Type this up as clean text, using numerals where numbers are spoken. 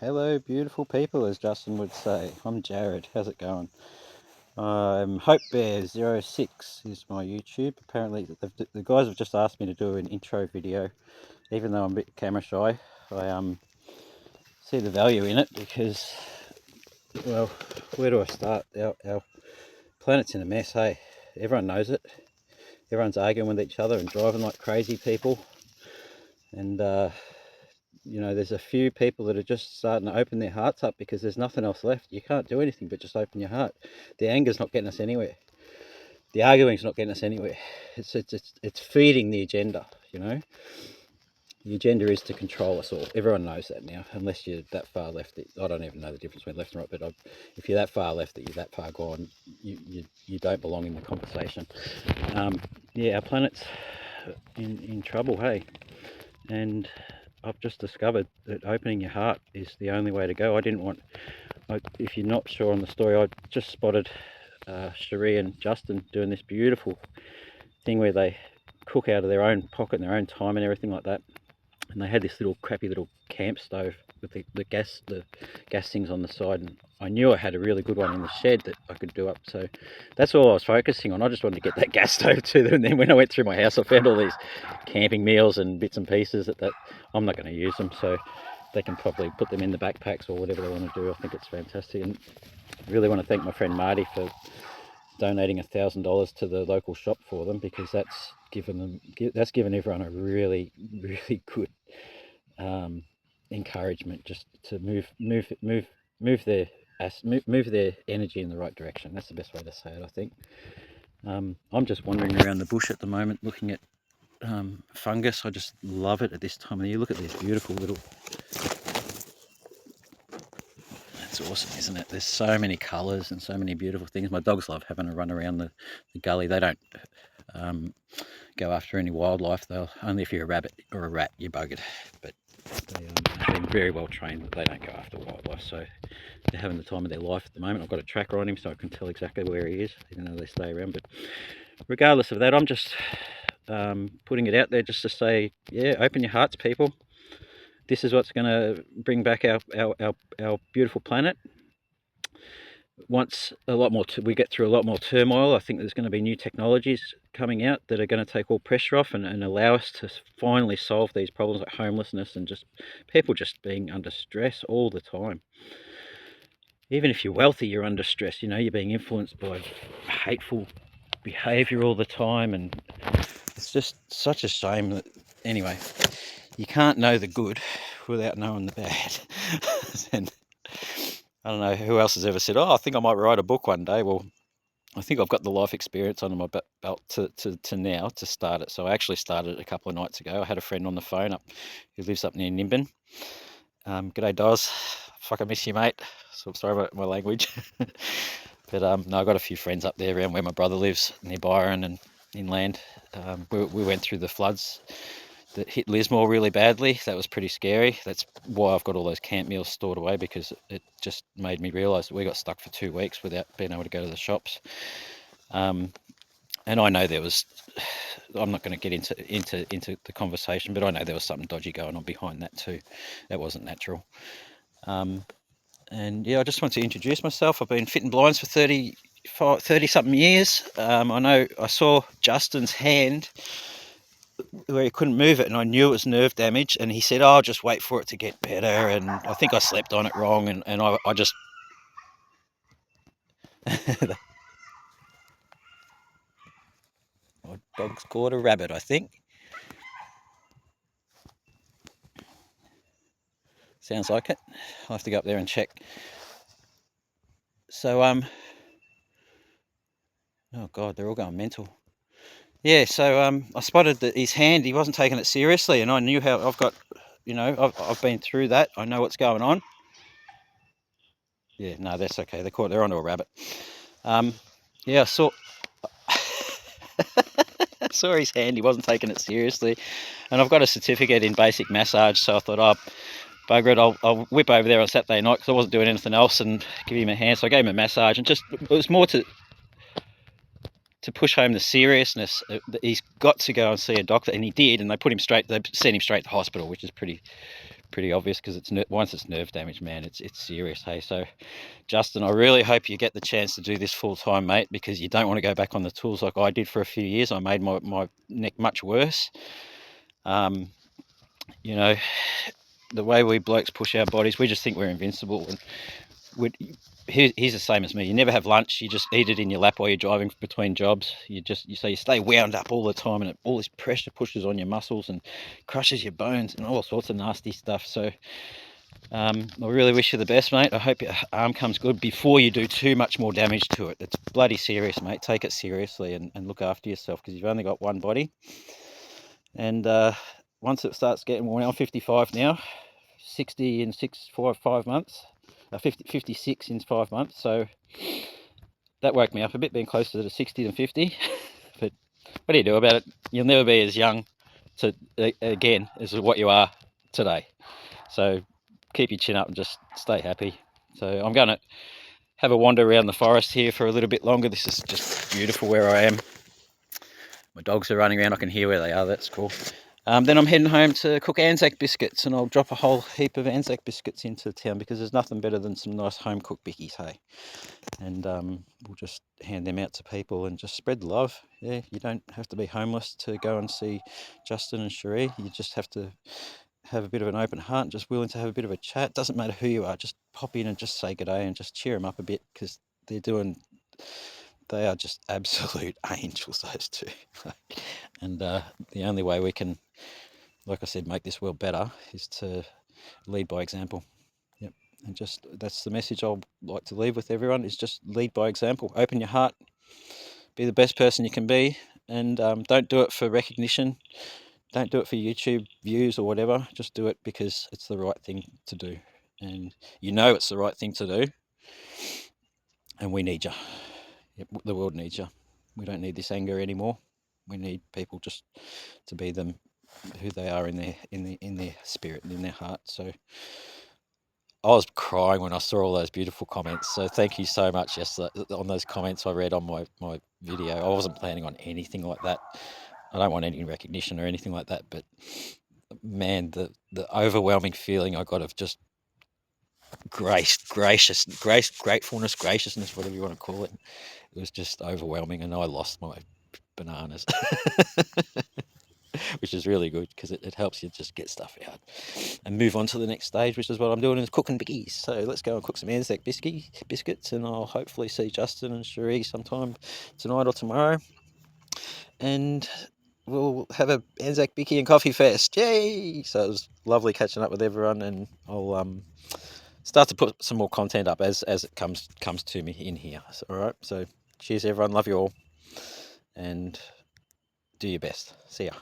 Hello, beautiful people, as Justin would say. I'm Jared. How's it going? HopeBear06 is my YouTube. Apparently, the guys have just asked me to do an intro video. Even though I'm a bit camera shy, I see the value in it because, well, where do I start? Our planet's in a mess, hey? Everyone knows it. Everyone's arguing with each other and driving like crazy people. And you know, there's a few people that are just starting to open their hearts up because there's nothing else left. You can't do anything but just open your heart. The anger's not getting us anywhere. The arguing's not getting us anywhere. It's feeding the agenda, you know. The agenda is to control us all. Everyone knows that now, unless you're that far left. I don't even know the difference between left and right, but if you're that far left, that you're that far gone, you don't belong in the conversation. Yeah, our planet's in trouble, hey. And I've just discovered that opening your heart is the only way to go. If you're not sure on the story, I just spotted Cherie and Justin doing this beautiful thing where they cook out of their own pocket and their own time and everything like that. And they had this crappy little camp stove with the gas things on the side, and I knew I had a really good one in the shed that I could do up. So that's all I was focusing on. I just wanted to get that gas stove to them. And then when I went through my house, I found all these camping meals and bits and pieces that I'm not going to use them, so they can probably put them in the backpacks or whatever they want to do. I think it's fantastic, and I really want to thank my friend Marty for donating $1,000 to the local shop for them, because that's given everyone a really good encouragement just to move their energy in the right direction. That's the best way to say it, I think. I'm just wandering around the bush at the moment looking at fungus. I just love it at this time of the year. Look at these beautiful little... It's awesome, isn't it? There's so many colours and so many beautiful things. My dogs love having a run around the gully. They don't go after any wildlife. They'll only if you're a rabbit or a rat, you're buggered. But they've been very well trained that they don't go after wildlife. So they're having the time of their life at the moment. I've got a tracker on him so I can tell exactly where he is, even though they stay around. But regardless of that, I'm just putting it out there just to say, yeah, open your hearts, people. This is what's going to bring back our beautiful planet. Once we get through a lot more turmoil, I think there's going to be new technologies coming out that are going to take all pressure off and allow us to finally solve these problems like homelessness and just people just being under stress all the time. Even if you're wealthy, you're under stress. You know, you're being influenced by hateful behavior all the time, and it's just such a shame that, anyway, you can't know the good without knowing the bad. And I don't know who else has ever said, I think I might write a book one day. Well, I think I've got the life experience under my belt to now to start it. So I actually started it a couple of nights ago. I had a friend on the phone who lives up near Nimbin. G'day, Doz. Fuck, I miss you, mate. So I'm sorry about my language. But no, I've got a few friends up there around where my brother lives, near Byron and inland. We went through the floods that hit Lismore really badly. That was pretty scary. That's why I've got all those camp meals stored away, because it just made me realise that we got stuck for 2 weeks without being able to go to the shops. And I know there was, I'm not going to get into the conversation, but I know there was something dodgy going on behind that too. That wasn't natural. And yeah, I just want to introduce myself. I've been fitting blinds for 30 something years. I know I saw Justin's hand where he couldn't move it, and I knew it was nerve damage, and he said, just wait for it to get better. And I think I slept on it wrong, and I just my dog's caught a rabbit, I think. Sounds like it. I'll have to go up there and check. So oh god, they're all going mental. Yeah, so I spotted that his hand, he wasn't taking it seriously, and I knew how I've been through that. I know what's going on. Yeah, no, that's okay. They're onto a rabbit. Yeah, I saw his hand. He wasn't taking it seriously, and I've got a certificate in basic massage, so I thought, bugger it, I'll whip over there on Saturday night because I wasn't doing anything else and give him a hand. So I gave him a massage, and it was more to push home the seriousness that he's got to go and see a doctor, and he did, and they sent him straight to hospital, which is pretty pretty obvious because once it's nerve damage, man, it's serious. Hey, so Justin, I really hope you get the chance to do this full time, mate, because you don't want to go back on the tools like I did for a few years. I made my neck much worse. You know, the way we blokes push our bodies, we just think we're invincible. And he's the same as me. You never have lunch. You just eat it in your lap while you're driving between jobs. You stay wound up all the time, and all this pressure pushes on your muscles and crushes your bones and all sorts of nasty stuff. So I really wish you the best, mate. I hope your arm comes good before you do too much more damage to it. It's bloody serious, mate. Take it seriously and look after yourself, because you've only got one body. And once it starts getting, well, I'm 55 now, 60 in 5 months, 56 in 5 months. So that woke me up a bit, being closer to 60 than 50. But what do you do about it? You'll never be as young again as what you are today. So keep your chin up and just stay happy. So I'm going to have a wander around the forest here for a little bit longer. This is just beautiful where I am. My dogs are running around. I can hear where they are. That's cool. Then I'm heading home to cook Anzac biscuits, and I'll drop a whole heap of Anzac biscuits into town, because there's nothing better than some nice home-cooked bickies, hey? And we'll just hand them out to people and just spread the love. Yeah, you don't have to be homeless to go and see Justin and Cherie. You just have to have a bit of an open heart and just willing to have a bit of a chat. Doesn't matter who you are, just pop in and just say good day and just cheer them up a bit, because they are just absolute angels, those two. And the only way we can, like I said, make this world better is to lead by example. Yep. And just, that's the message I'd like to leave with everyone, is just lead by example. Open your heart, be the best person you can be, and don't do it for recognition. Don't do it for YouTube views or whatever. Just do it because it's the right thing to do. And you know it's the right thing to do. And we need you. Yep, the world needs you. We don't need this anger anymore. We need people just to be them, who they are in their spirit and in their heart. So I was crying when I saw all those beautiful comments. So thank you so much, on those comments I read on my video. I wasn't planning on anything like that. I don't want any recognition or anything like that. But man, the overwhelming feeling I got of just gratefulness, graciousness, whatever you want to call it. It was just overwhelming, and I lost my bananas. Which is really good, because it helps you just get stuff out and move on to the next stage, which is what I'm doing, is cooking bickies. So let's go and cook some Anzac biscuits, and I'll hopefully see Justin and Cherie sometime tonight or tomorrow, and we'll have a Anzac Bicky and Coffee Fest. Yay! So it was lovely catching up with everyone, and I'll start to put some more content up as it comes to me in here. All right, so cheers everyone, love you all, and do your best. See ya.